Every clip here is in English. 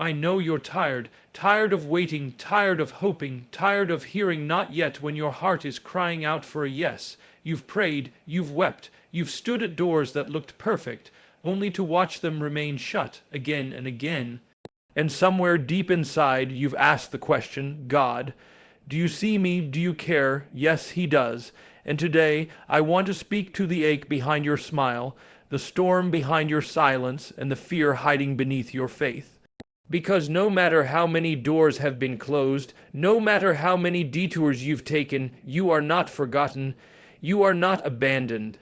I know you're tired, tired of waiting, tired of hoping, tired of hearing not yet when your heart is crying out for a yes. You've prayed, you've wept, you've stood at doors that looked perfect, only to watch them remain shut again and again. And somewhere deep inside you've asked the question, God, do you see me? Do you care? Yes, he does. And today I want to speak to the ache behind your smile, the storm behind your silence, and the fear hiding beneath your faith. Because no matter how many doors have been closed, no matter how many detours you've taken, you are not forgotten, you are not abandoned.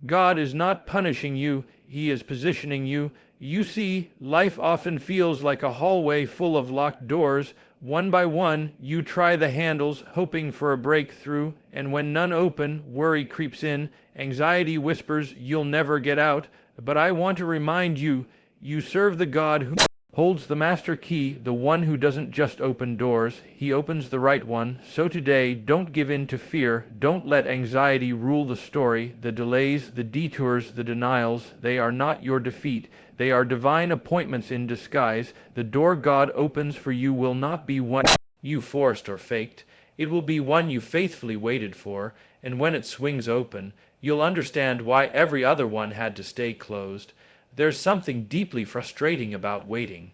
God is not punishing you, he is positioning you. You see, life often feels like a hallway full of locked doors. One by one, you try the handles, hoping for a breakthrough, and when none open, worry creeps in, anxiety whispers you'll never get out. But I want to remind you, you serve the God who holds the master key, the one who doesn't just open doors, he opens the right one. So today, don't give in to fear, don't let anxiety rule the story. The delays, the detours, the denials, they are not your defeat. They are divine appointments in disguise. The door God opens for you will not be one you forced or faked. It will be one you faithfully waited for, and when it swings open, you'll understand why every other one had to stay closed. There's something deeply frustrating about waiting.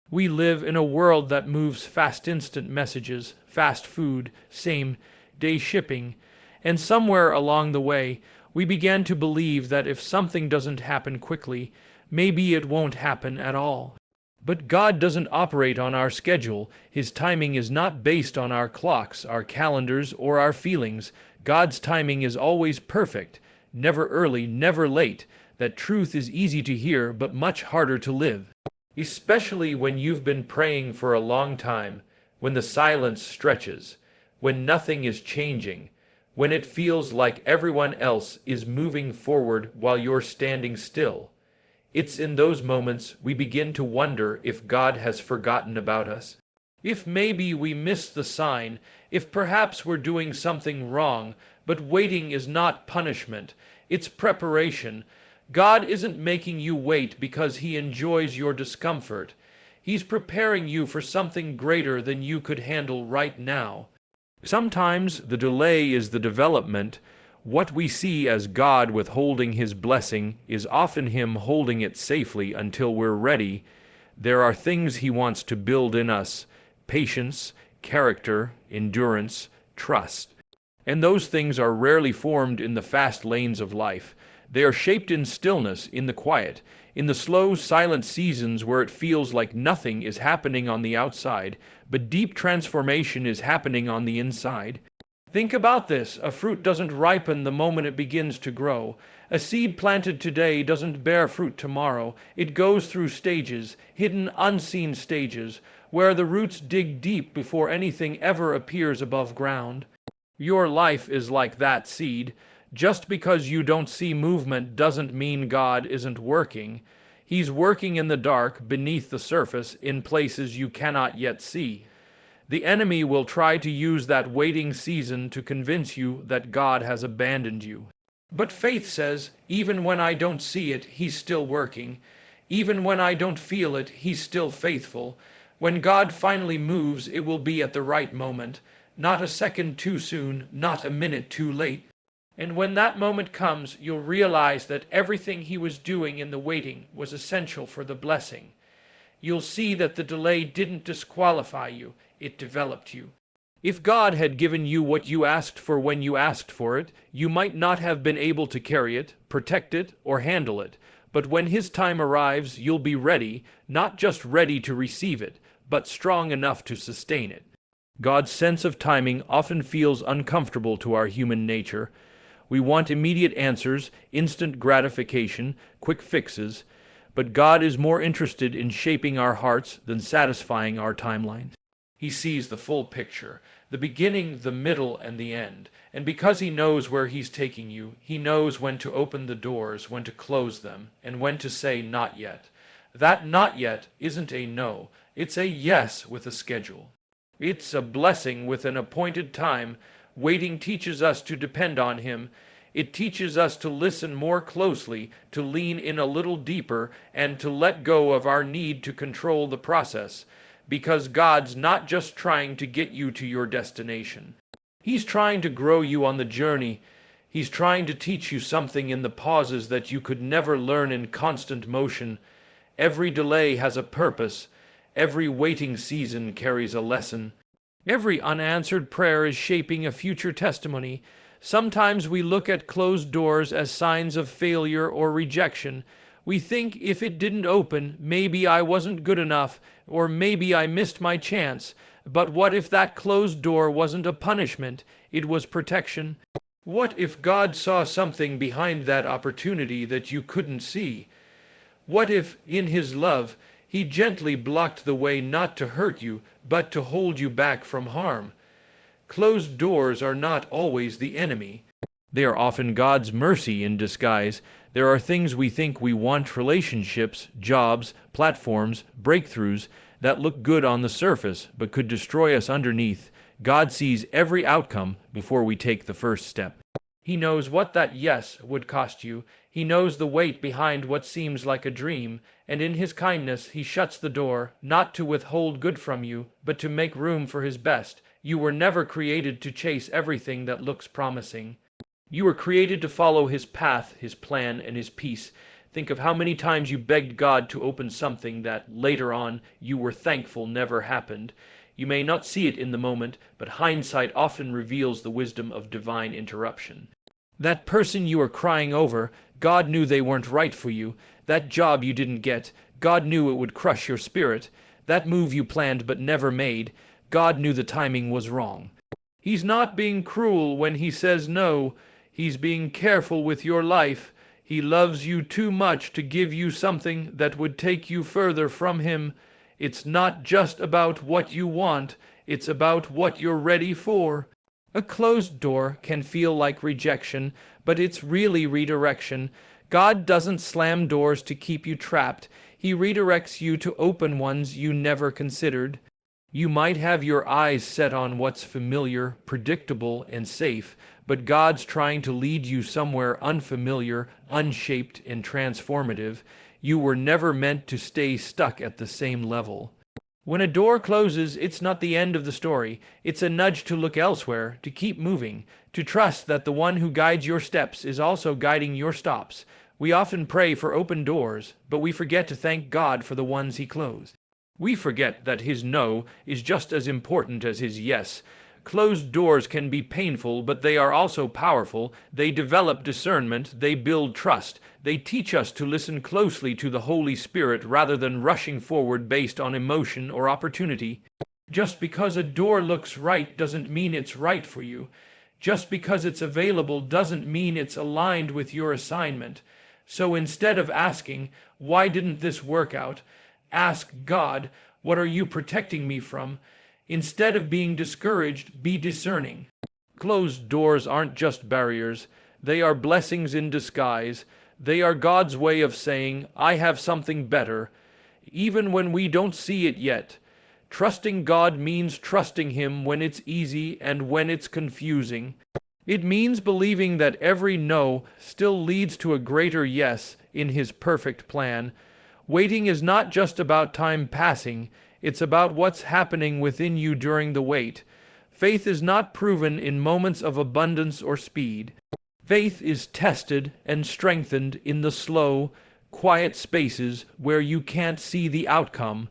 We live in a world that moves fast instant messages, fast food, same-day shipping, and somewhere along the way, we began to believe that if something doesn't happen quickly, maybe it won't happen at all. But God doesn't operate on our schedule. His timing is not based on our clocks, our calendars, or our feelings. God's timing is always perfect, never early, never late. That truth is easy to hear, but much harder to live. Especially when you've been praying for a long time, when the silence stretches, when nothing is changing, when it feels like everyone else is moving forward while you're standing still. It's in those moments we begin to wonder if God has forgotten about us. If maybe we missed the sign, if perhaps we're doing something wrong, but waiting is not punishment, it's preparation. God isn't making you wait because he enjoys your discomfort. He's preparing you for something greater than you could handle right now. Sometimes the delay is the development. What we see as God withholding his blessing is often him holding it safely until we're ready. There are things he wants to build in us: patience, character, endurance, trust. And those things are rarely formed in the fast lanes of life. They are shaped in stillness, in the quiet, in the slow, silent seasons where it feels like nothing is happening on the outside, but deep transformation is happening on the inside. Think about this. A fruit doesn't ripen the moment it begins to grow. A seed planted today doesn't bear fruit tomorrow. It goes through stages, hidden, unseen stages, where the roots dig deep before anything ever appears above ground. Your life is like that seed. Just because you don't see movement doesn't mean God isn't working. He's working in the dark, beneath the surface, in places you cannot yet see. The enemy will try to use that waiting season to convince you that God has abandoned you. But faith says, even when I don't see it, he's still working. Even when I don't feel it, he's still faithful. When God finally moves, it will be at the right moment. Not a second too soon, not a minute too late. And when that moment comes, you'll realize that everything he was doing in the waiting was essential for the blessing. You'll see that the delay didn't disqualify you, it developed you. If God had given you what you asked for when you asked for it, you might not have been able to carry it, protect it, or handle it. But when his time arrives, you'll be ready, not just ready to receive it, but strong enough to sustain it. God's sense of timing often feels uncomfortable to our human nature. We want immediate answers, instant gratification, quick fixes, but God is more interested in shaping our hearts than satisfying our timelines. He sees the full picture, the beginning, the middle, and the end, and because he knows where he's taking you, he knows when to open the doors, when to close them, and when to say not yet. That not yet isn't a no, it's a yes with a schedule. It's a blessing with an appointed time. Waiting teaches us to depend on him. It teaches us to listen more closely, to lean in a little deeper, and to let go of our need to control the process. Because God's not just trying to get you to your destination. He's trying to grow you on the journey. He's trying to teach you something in the pauses that you could never learn in constant motion. Every delay has a purpose. Every waiting season carries a lesson. Every unanswered prayer is shaping a future testimony. Sometimes we look at closed doors as signs of failure or rejection. We think if it didn't open, maybe I wasn't good enough, or maybe I missed my chance. But what if that closed door wasn't a punishment? It was protection. What if God saw something behind that opportunity that you couldn't see? What if, in His love, He gently blocked the way not to hurt you, but to hold you back from harm? Closed doors are not always the enemy. They are often God's mercy in disguise. There are things we think we want: relationships, jobs, platforms, breakthroughs that look good on the surface but could destroy us underneath. God sees every outcome before we take the first step. He knows what that yes would cost you. He knows the weight behind what seems like a dream, and in His kindness He shuts the door, not to withhold good from you, but to make room for His best. You were never created to chase everything that looks promising. You were created to follow His path, His plan, and His peace. Think of how many times you begged God to open something that, later on, you were thankful never happened. You may not see it in the moment, but hindsight often reveals the wisdom of divine interruption. That person you were crying over, God knew they weren't right for you. That job you didn't get, God knew it would crush your spirit. That move you planned but never made, God knew the timing was wrong. He's not being cruel when He says no. He's being careful with your life. He loves you too much to give you something that would take you further from Him. It's not just about what you want, it's about what you're ready for. A closed door can feel like rejection, but it's really redirection. God doesn't slam doors to keep you trapped. He redirects you to open ones you never considered. You might have your eyes set on what's familiar, predictable, and safe, but God's trying to lead you somewhere unfamiliar, unshaped, and transformative. You were never meant to stay stuck at the same level. When a door closes, it's not the end of the story. It's a nudge to look elsewhere, to keep moving, to trust that the one who guides your steps is also guiding your stops. We often pray for open doors, but we forget to thank God for the ones He closed. We forget that His no is just as important as His yes. Closed doors can be painful, but they are also powerful. They develop discernment, they build trust. They teach us to listen closely to the Holy Spirit rather than rushing forward based on emotion or opportunity. Just because a door looks right doesn't mean it's right for you. Just because it's available doesn't mean it's aligned with your assignment. So instead of asking, "Why didn't this work out?" ask God, "What are you protecting me from?" Instead of being discouraged, be discerning. Closed doors aren't just barriers. They are blessings in disguise. They are God's way of saying, "I have something better," even when we don't see it yet. Trusting God means trusting Him when it's easy and when it's confusing. It means believing that every no still leads to a greater yes in His perfect plan. Waiting is not just about time passing. It's about what's happening within you during the wait. Faith is not proven in moments of abundance or speed. Faith is tested and strengthened in the slow, quiet spaces where you can't see the outcome,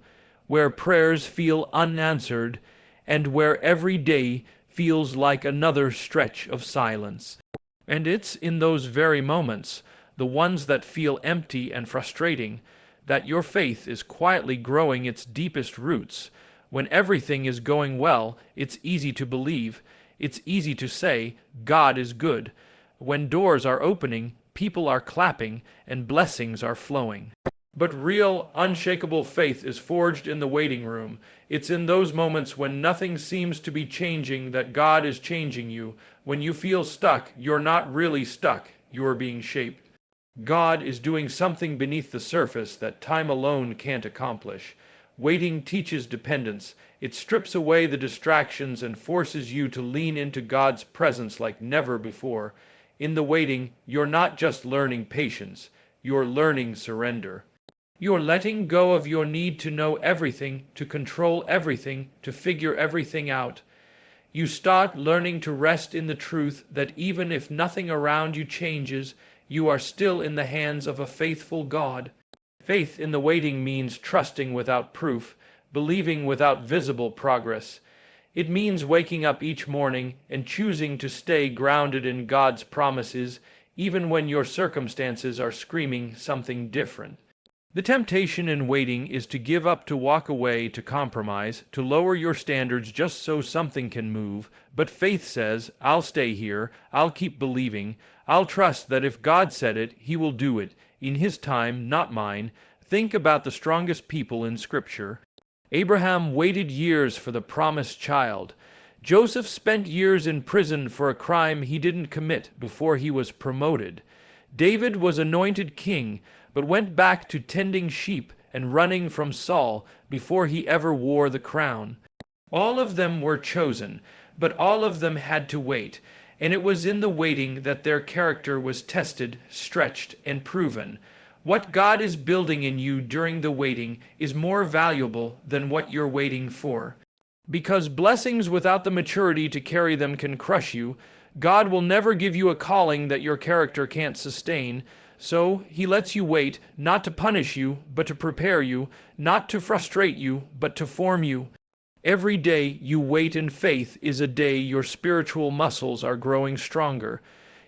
where prayers feel unanswered, and where every day feels like another stretch of silence. And it's in those very moments, the ones that feel empty and frustrating, that your faith is quietly growing its deepest roots. When everything is going well, it's easy to believe. It's easy to say, "God is good." When doors are opening, people are clapping, and blessings are flowing. But real, unshakable faith is forged in the waiting room. It's in those moments when nothing seems to be changing that God is changing you. When you feel stuck, you're not really stuck. You're being shaped. God is doing something beneath the surface that time alone can't accomplish. Waiting teaches dependence. It strips away the distractions and forces you to lean into God's presence like never before. In the waiting, you're not just learning patience, you're learning surrender. You're letting go of your need to know everything, to control everything, to figure everything out. You start learning to rest in the truth that even if nothing around you changes, you are still in the hands of a faithful God. Faith in the waiting means trusting without proof, believing without visible progress. It means waking up each morning and choosing to stay grounded in God's promises, even when your circumstances are screaming something different. The temptation in waiting is to give up, to walk away, to compromise, to lower your standards just so something can move. But faith says, I'll stay here, I'll keep believing, I'll trust that if God said it, He will do it, in His time, not mine. Think about the strongest people in Scripture. Abraham waited years for the promised child. Joseph spent years in prison for a crime he didn't commit before he was promoted. David was anointed king, but went back to tending sheep and running from Saul before he ever wore the crown. All of them were chosen, but all of them had to wait, and it was in the waiting that their character was tested, stretched, and proven. What God is building in you during the waiting is more valuable than what you're waiting for. Because blessings without the maturity to carry them can crush you, God will never give you a calling that your character can't sustain. So He lets you wait, not to punish you, but to prepare you, not to frustrate you, but to form you. Every day you wait in faith is a day your spiritual muscles are growing stronger.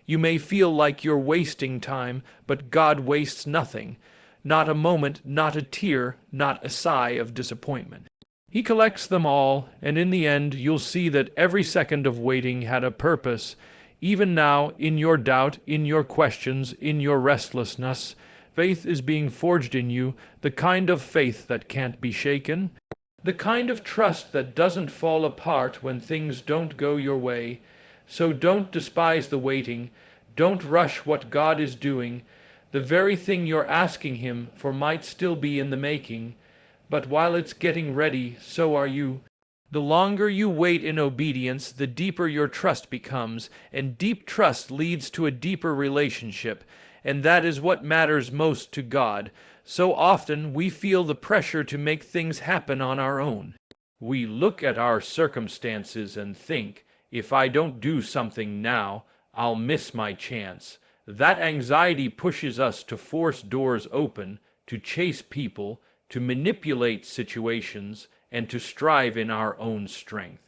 You may feel like you're wasting time, but God wastes nothing. Not a moment, not a tear, not a sigh of disappointment. He collects them all, and in the end you'll see that every second of waiting had a purpose. Even now, in your doubt, in your questions, in your restlessness, faith is being forged in you, the kind of faith that can't be shaken, the kind of trust that doesn't fall apart when things don't go your way. So don't despise the waiting. Don't rush what God is doing. The very thing you're asking Him for might still be in the making. But while it's getting ready, so are you. The longer you wait in obedience, the deeper your trust becomes, and deep trust leads to a deeper relationship, and that is what matters most to God. So often we feel the pressure to make things happen on our own. We look at our circumstances and think, if I don't do something now, I'll miss my chance. That anxiety pushes us to force doors open, to chase people, to manipulate situations, and to strive in our own strength.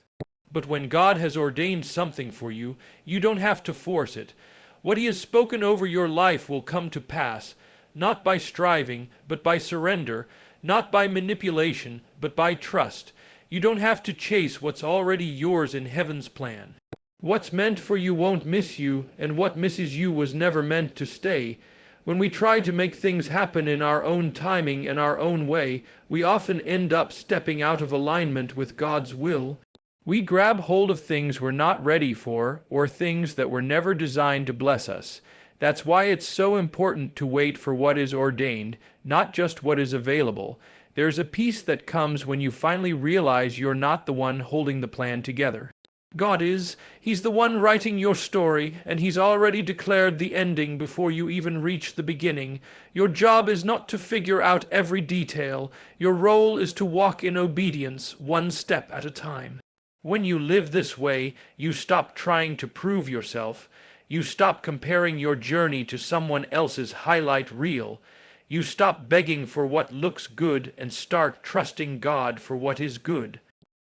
But when God has ordained something for you, you don't have to force it. What He has spoken over your life will come to pass, not by striving, but by surrender, not by manipulation, but by trust. You don't have to chase what's already yours in heaven's plan. What's meant for you won't miss you, and what misses you was never meant to stay. When we try to make things happen in our own timing and our own way, we often end up stepping out of alignment with God's will. We grab hold of things we're not ready for, or things that were never designed to bless us. That's why it's so important to wait for what is ordained, not just what is available. There's a peace that comes when you finally realize you're not the one holding the plan together. God is. He's the one writing your story, and He's already declared the ending before you even reach the beginning. Your job is not to figure out every detail. Your role is to walk in obedience, one step at a time. When you live this way, you stop trying to prove yourself. You stop comparing your journey to someone else's highlight reel. You stop begging for what looks good and start trusting God for what is good.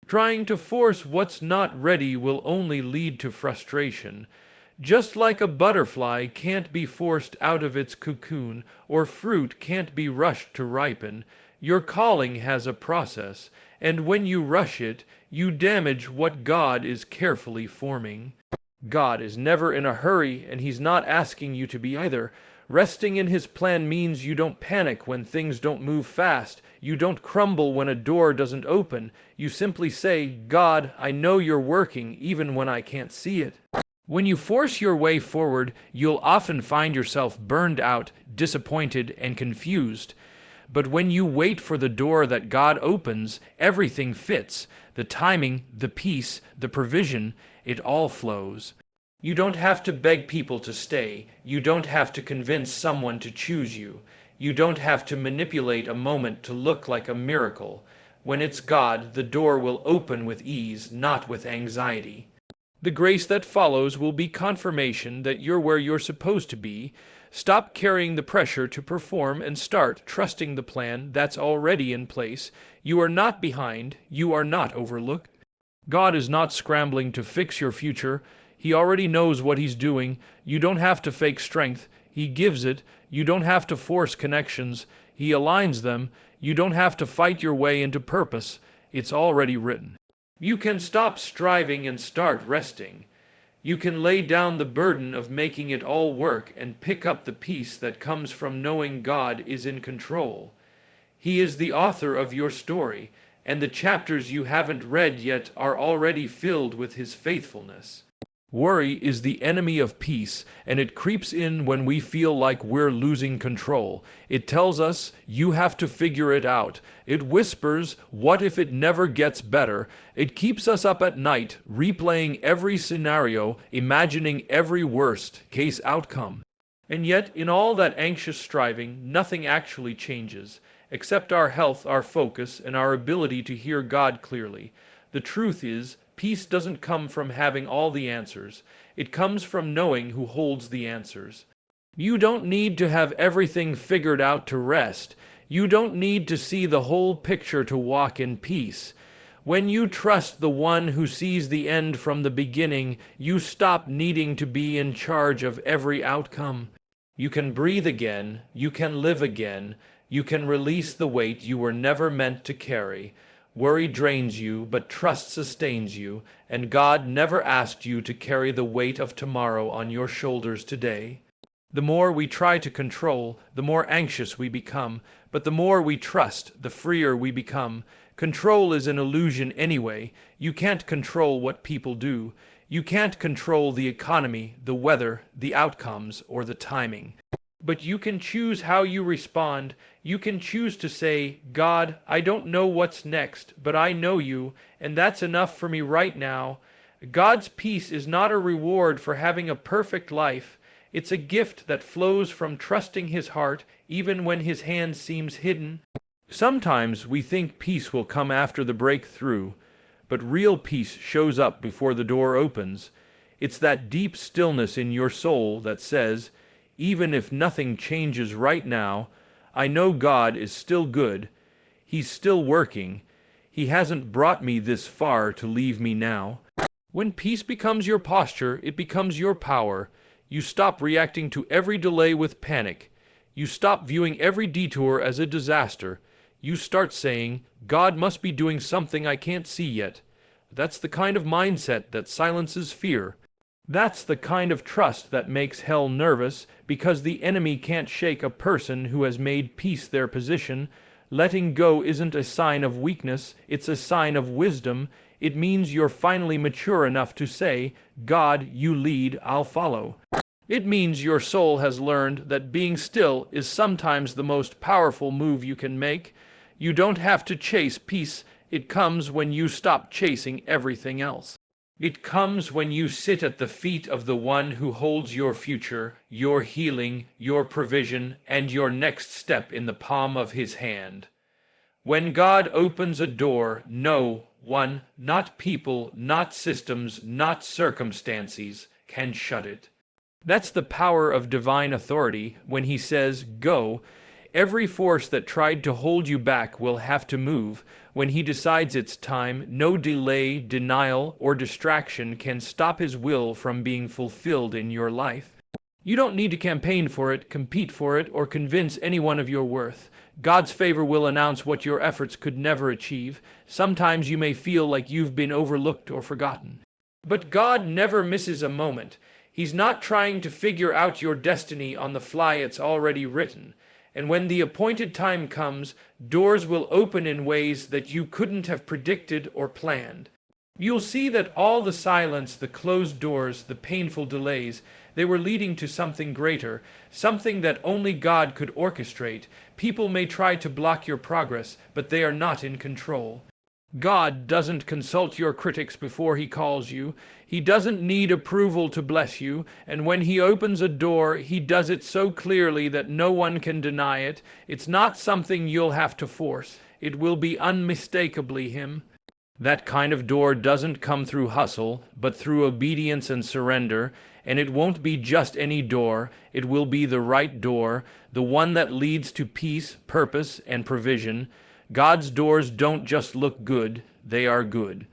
Trying to force what's not ready will only lead to frustration. Just like a butterfly can't be forced out of its cocoon, or fruit can't be rushed to ripen, your calling has a process, and when you rush it, you damage what God is carefully forming. God is never in a hurry, and He's not asking you to be either. Resting in His plan means you don't panic when things don't move fast. You don't crumble when a door doesn't open. You simply say, God, I know you're working even when I can't see it. When you force your way forward, you'll often find yourself burned out, disappointed, and confused. But when you wait for the door that God opens, everything fits. The timing, the peace, the provision, it all flows. You don't have to beg people to stay. You don't have to convince someone to choose you. You don't have to manipulate a moment to look like a miracle. When it's God, the door will open with ease, not with anxiety. The grace that follows will be confirmation that you're where you're supposed to be. Stop carrying the pressure to perform and start trusting the plan that's already in place. You are not behind. You are not overlooked. God is not scrambling to fix your future. He already knows what He's doing. You don't have to fake strength. He gives it. You don't have to force connections. He aligns them. You don't have to fight your way into purpose. It's already written. You can stop striving and start resting. You can lay down the burden of making it all work and pick up the peace that comes from knowing God is in control. He is the author of your story, and the chapters you haven't read yet are already filled with His faithfulness. Worry is the enemy of peace, and it creeps in when we feel like we're losing control. It tells us, you have to figure it out. It whispers, what if it never gets better? It keeps us up at night, replaying every scenario, imagining every worst-case outcome. And yet, in all that anxious striving, nothing actually changes, except our health, our focus, and our ability to hear God clearly. The truth is, peace doesn't come from having all the answers. It comes from knowing who holds the answers. You don't need to have everything figured out to rest. You don't need to see the whole picture to walk in peace. When you trust the one who sees the end from the beginning, you stop needing to be in charge of every outcome. You can breathe again. You can live again. You can release the weight you were never meant to carry. Worry drains you, but trust sustains you, and God never asked you to carry the weight of tomorrow on your shoulders today. The more we try to control, the more anxious we become, but the more we trust, the freer we become. Control is an illusion anyway. You can't control what people do. You can't control the economy, the weather, the outcomes, or the timing. But you can choose how you respond. You can choose to say, God, I don't know what's next, but I know you, and that's enough for me right now. God's peace is not a reward for having a perfect life. It's a gift that flows from trusting His heart, even when His hand seems hidden. Sometimes we think peace will come after the breakthrough, but real peace shows up before the door opens. It's that deep stillness in your soul that says, even if nothing changes right now, I know God is still good. He's still working. He hasn't brought me this far to leave me now. When peace becomes your posture, it becomes your power. You stop reacting to every delay with panic. You stop viewing every detour as a disaster. You start saying, God must be doing something I can't see yet. That's the kind of mindset that silences fear. That's the kind of trust that makes hell nervous, because the enemy can't shake a person who has made peace their position. Letting go isn't a sign of weakness, it's a sign of wisdom. It means you're finally mature enough to say, God, you lead, I'll follow. It means your soul has learned that being still is sometimes the most powerful move you can make. You don't have to chase peace. It comes when you stop chasing everything else. It comes when you sit at the feet of the one who holds your future, your healing, your provision, and your next step in the palm of His hand. When God opens a door, no one, not people, not systems, not circumstances, can shut it. That's the power of divine authority. When He says, go, every force that tried to hold you back will have to move. When He decides it's time, no delay, denial, or distraction can stop His will from being fulfilled in your life. You don't need to campaign for it, compete for it, or convince anyone of your worth. God's favor will announce what your efforts could never achieve. Sometimes you may feel like you've been overlooked or forgotten. But God never misses a moment. He's not trying to figure out your destiny on the fly. It's already written. And when the appointed time comes, doors will open in ways that you couldn't have predicted or planned. You'll see that all the silence, the closed doors, the painful delays, they were leading to something greater, something that only God could orchestrate. People may try to block your progress, but they are not in control. God doesn't consult your critics before he calls you. He doesn't need approval to bless you, and when he opens a door, he does it so clearly that no one can deny it. It's not something you'll have to force. It will be unmistakably him. That kind of door doesn't come through hustle, but through obedience and surrender, and it won't be just any door. It will be the right door, the one that leads to peace, purpose, and provision. God's doors don't just look good, they are good.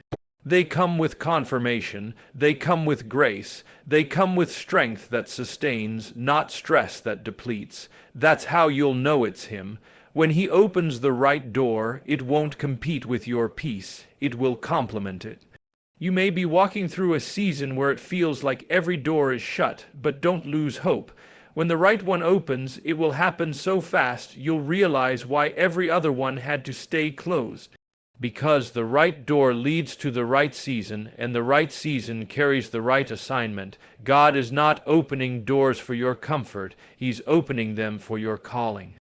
They come with confirmation, they come with grace, they come with strength that sustains, not stress that depletes. That's how you'll know it's him. When he opens the right door, it won't compete with your peace, it will complement it. You may be walking through a season where it feels like every door is shut, but don't lose hope. When the right one opens, it will happen so fast you'll realize why every other one had to stay closed. Because the right door leads to the right season, and the right season carries the right assignment. God is not opening doors for your comfort, he's opening them for your calling.